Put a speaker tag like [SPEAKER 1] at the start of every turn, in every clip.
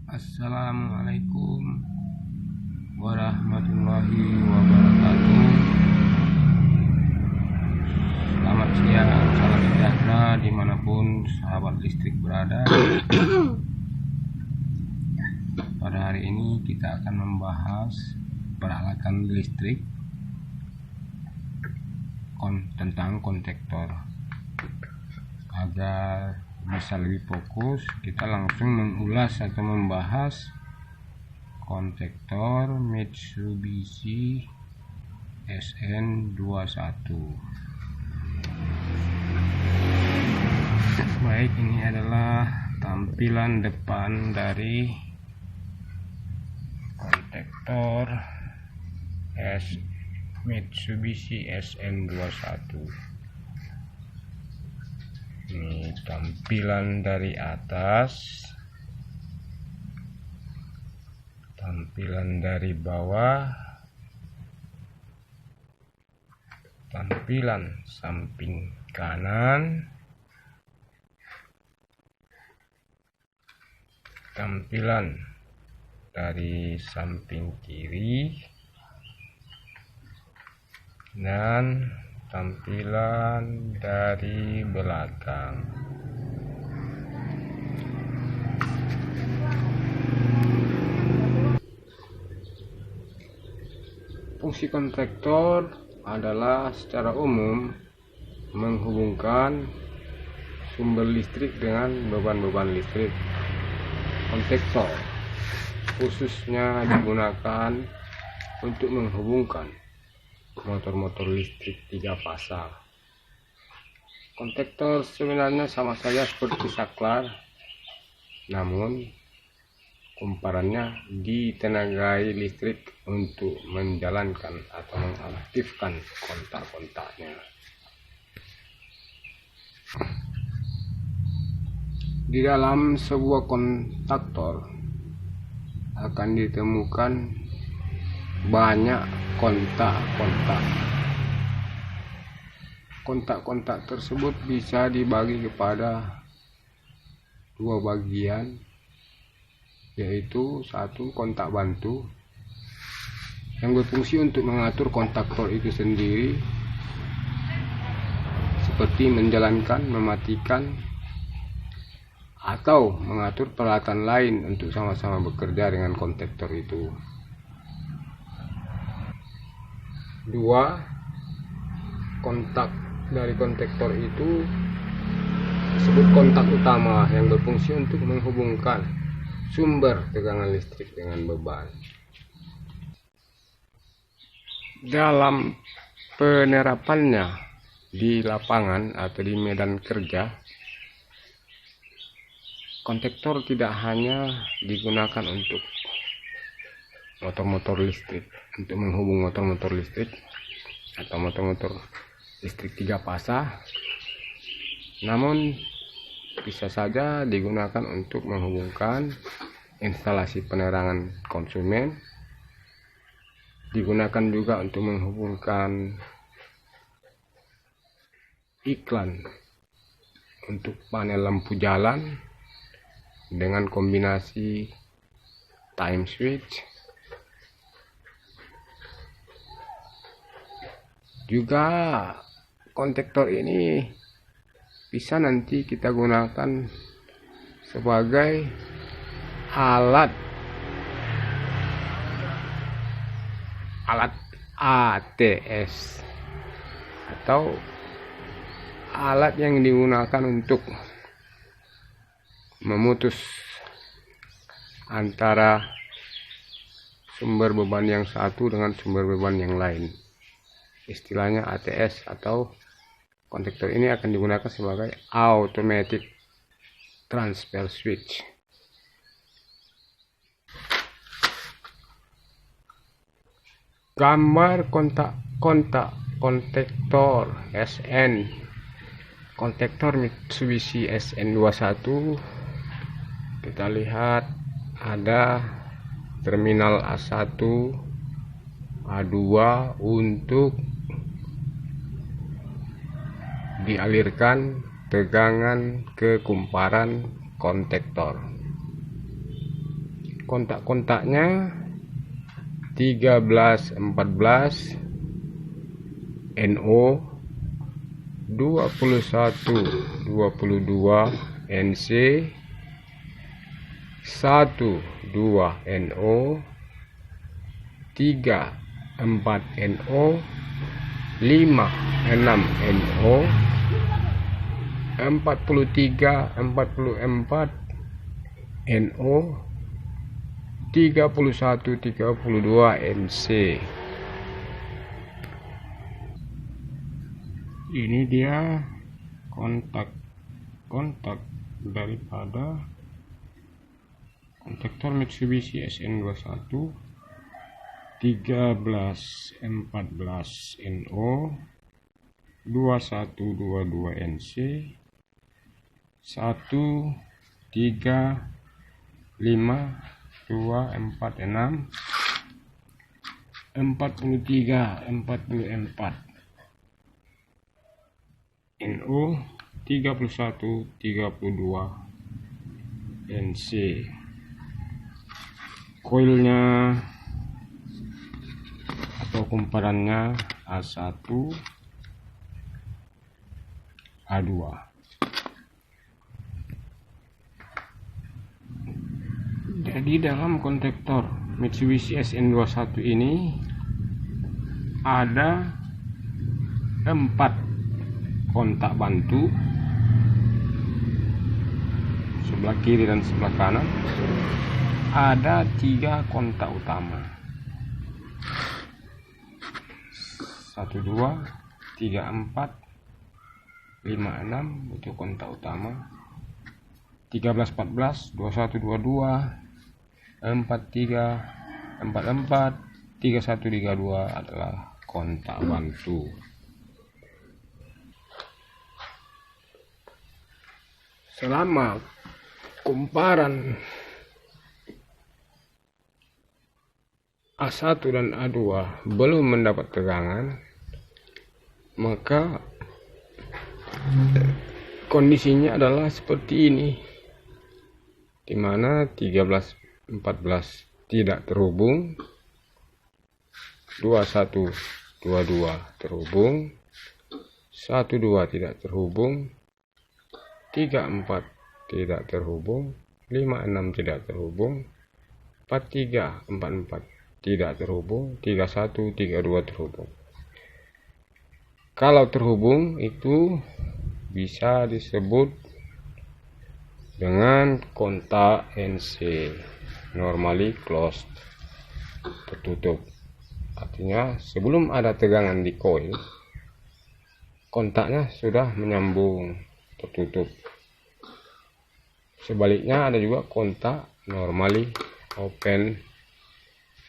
[SPEAKER 1] Assalamualaikum warahmatullahi wabarakatuh. Selamat siang, salam sejahtera dimanapun sahabat listrik berada. Pada hari ini kita akan membahas peralatan listrik tentang kontaktor. Agar bisa lebih fokus, kita langsung mengulas atau membahas kontaktor Mitsubishi SN21. Baik, ini adalah tampilan depan dari kontaktor Mitsubishi SN21. Ini tampilan dari atas, tampilan dari bawah, tampilan samping kanan, tampilan dari samping kiri, dan tampilan dari belakang. Fungsi kontaktor adalah secara umum menghubungkan sumber listrik dengan beban-beban listrik. Kontaktor khususnya digunakan untuk menghubungkan motor-motor listrik 3 pasang. Kontaktor sebenarnya sama saja seperti saklar, namun kumparannya ditenagai listrik untuk menjalankan atau mengaktifkan kontak-kontaknya. Di dalam sebuah kontaktor akan ditemukan banyak kontak-kontak. Kontak-kontak tersebut bisa dibagi kepada 2 bagian, yaitu satu kontak bantu yang berfungsi untuk mengatur kontaktor itu sendiri, seperti menjalankan, mematikan, atau mengatur peralatan lain untuk sama-sama bekerja dengan kontaktor itu. 2 kontak dari kontaktor itu disebut kontak utama yang berfungsi untuk menghubungkan sumber tegangan listrik dengan beban. Dalam penerapannya di lapangan atau di medan kerja, kontaktor tidak hanya digunakan untuk motor-motor listrik, untuk menghubung motor-motor listrik atau motor-motor listrik 3 pasang, namun bisa saja digunakan untuk menghubungkan instalasi penerangan konsumen, digunakan juga untuk menghubungkan iklan untuk panel lampu jalan dengan kombinasi time switch. Juga kontaktor ini bisa nanti kita gunakan sebagai alat ATS atau alat yang digunakan untuk memutus antara sumber beban yang satu dengan sumber beban yang lain. Istilahnya ATS, atau kontaktor ini akan digunakan sebagai automatic transfer switch. Gambar kontaktor SN, kontaktor Mitsubishi SN21. Kita lihat ada terminal A1, A2 untuk dialirkan tegangan ke kumparan kontaktor. kontak-kontaknya 1314 NO, 2122 NC, 12 NO, 34 NO, 56 NO, 43 44 NO, 31 32 NC. Ini dia kontak daripada kontaktor Mitsubishi SN21 1314 NO, 2122 NC, 1 3 5 2 4 6 43 44 NO, 31 32 NC. Koilnya atau kumparannya A1 A2. Jadi dalam kontaktor Mitsubishi SN21 ini ada 4 kontak bantu sebelah kiri dan sebelah kanan. Ada 3 kontak utama, 1 2 3 4 5 6 itu kontak utama, 13 14 21 22 43 44 31 32 adalah kontak bantu. Selama kumparan A1 dan A2 belum mendapat tegangan, maka kondisinya adalah seperti ini, dimana 13 14 tidak terhubung, 21 22 terhubung, 12 tidak terhubung, 34 tidak terhubung, 56 tidak terhubung, 43 44 tidak terhubung, 31 32 terhubung. Kalau terhubung itu bisa disebut dengan kontak NC, normally closed, tertutup. Artinya sebelum ada tegangan di koil, kontaknya sudah menyambung, tertutup. Sebaliknya ada juga kontak normally open,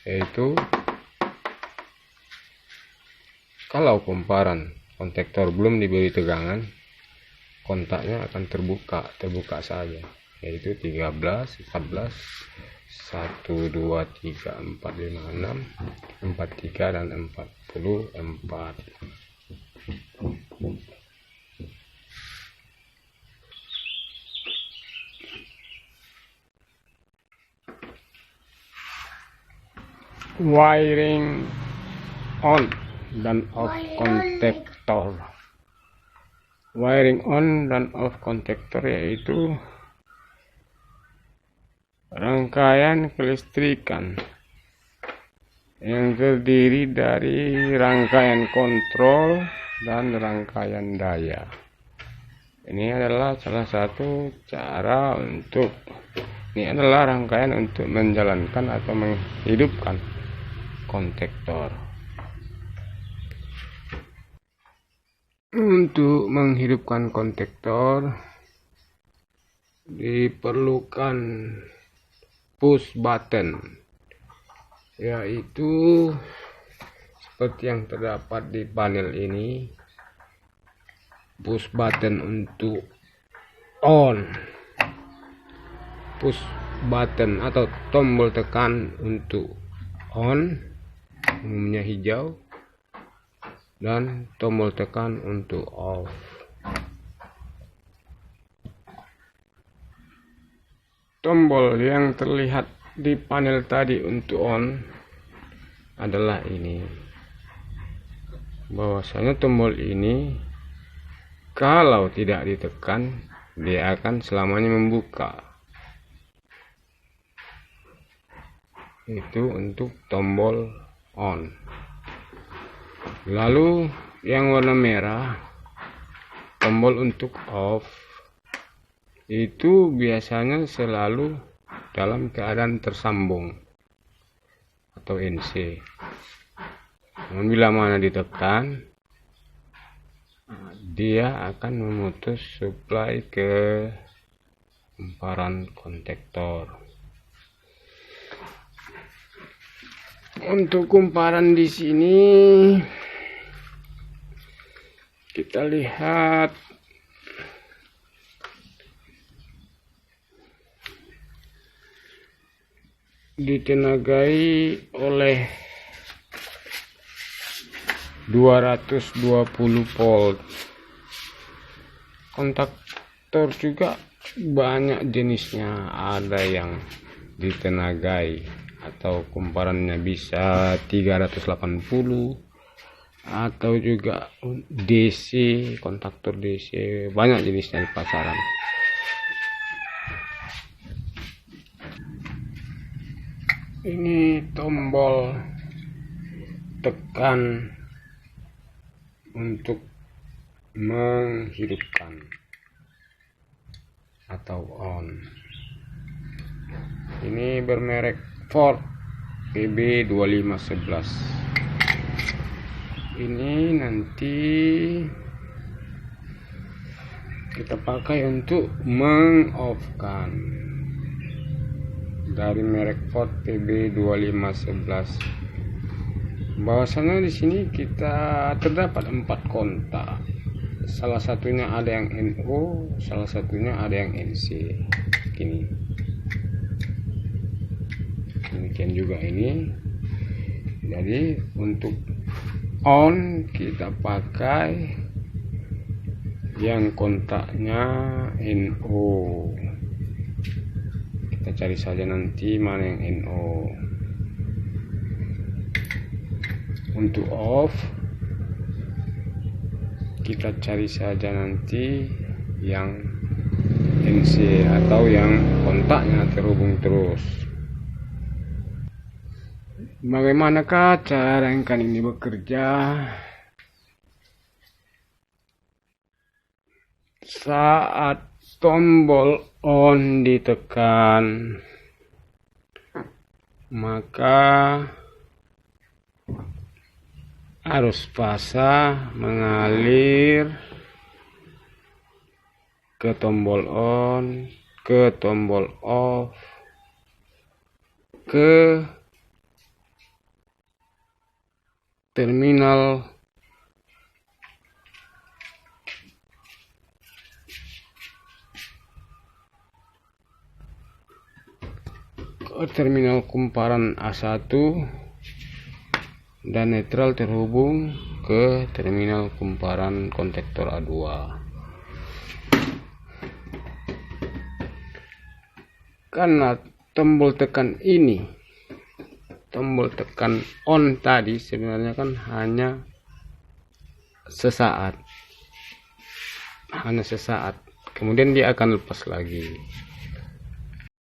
[SPEAKER 1] yaitu kalau kumparan kontaktor belum diberi tegangan, kontaknya akan terbuka saja, yaitu 13 14 1 2 3 4 5 6 43 dan 44. Wiring on dan off kontaktor. Wiring on dan off kontaktor yaitu rangkaian kelistrikan yang terdiri dari rangkaian kontrol dan rangkaian daya. Ini adalah salah satu cara adalah rangkaian untuk menjalankan atau menghidupkan kontaktor. Untuk menghidupkan kontaktor diperlukan push button, yaitu seperti yang terdapat di panel ini. Push button untuk on, push button atau tombol tekan untuk on, umumnya hijau, dan tombol tekan untuk off. Tombol yang terlihat di panel tadi untuk on adalah ini, bahwasanya tombol ini kalau tidak ditekan dia akan selamanya membuka. Itu untuk tombol on. Lalu yang warna merah tombol untuk off, itu biasanya selalu dalam keadaan tersambung atau NC. Namun bila mana ditekan, dia akan memutus supply ke kumparan kontaktor. Untuk kumparan di sini kita lihat ditenagai oleh 220 volt. Kontaktor juga banyak jenisnya, ada yang ditenagai atau kumparannya bisa 380, atau juga DC, kontaktor DC, banyak jenisnya di pasaran. Ini tombol tekan untuk menghidupkan atau on. Ini bermerek Ford PB2511. Ini nanti kita pakai untuk meng-off-kan, dari merek Ford PB2511. Bahwasanya di sini kita terdapat 4 kontak. Salah satunya ada yang NO, salah satunya ada yang NC. Gini. Demikian juga ini. Jadi untuk on kita pakai yang kontaknya NO. Kita cari saja nanti mana yang NO. Untuk off kita cari saja nanti yang NC atau yang kontaknya terhubung terus. Bagaimanakah cara rangkaian ini bekerja? Saat tombol on ditekan, maka arus fasa mengalir ke tombol on, ke tombol off, ke terminal kumparan A1, dan netral terhubung ke terminal kumparan kontaktor A2. Karena tombol tekan ini, tombol tekan on tadi sebenarnya kan hanya sesaat, kemudian dia akan lepas lagi.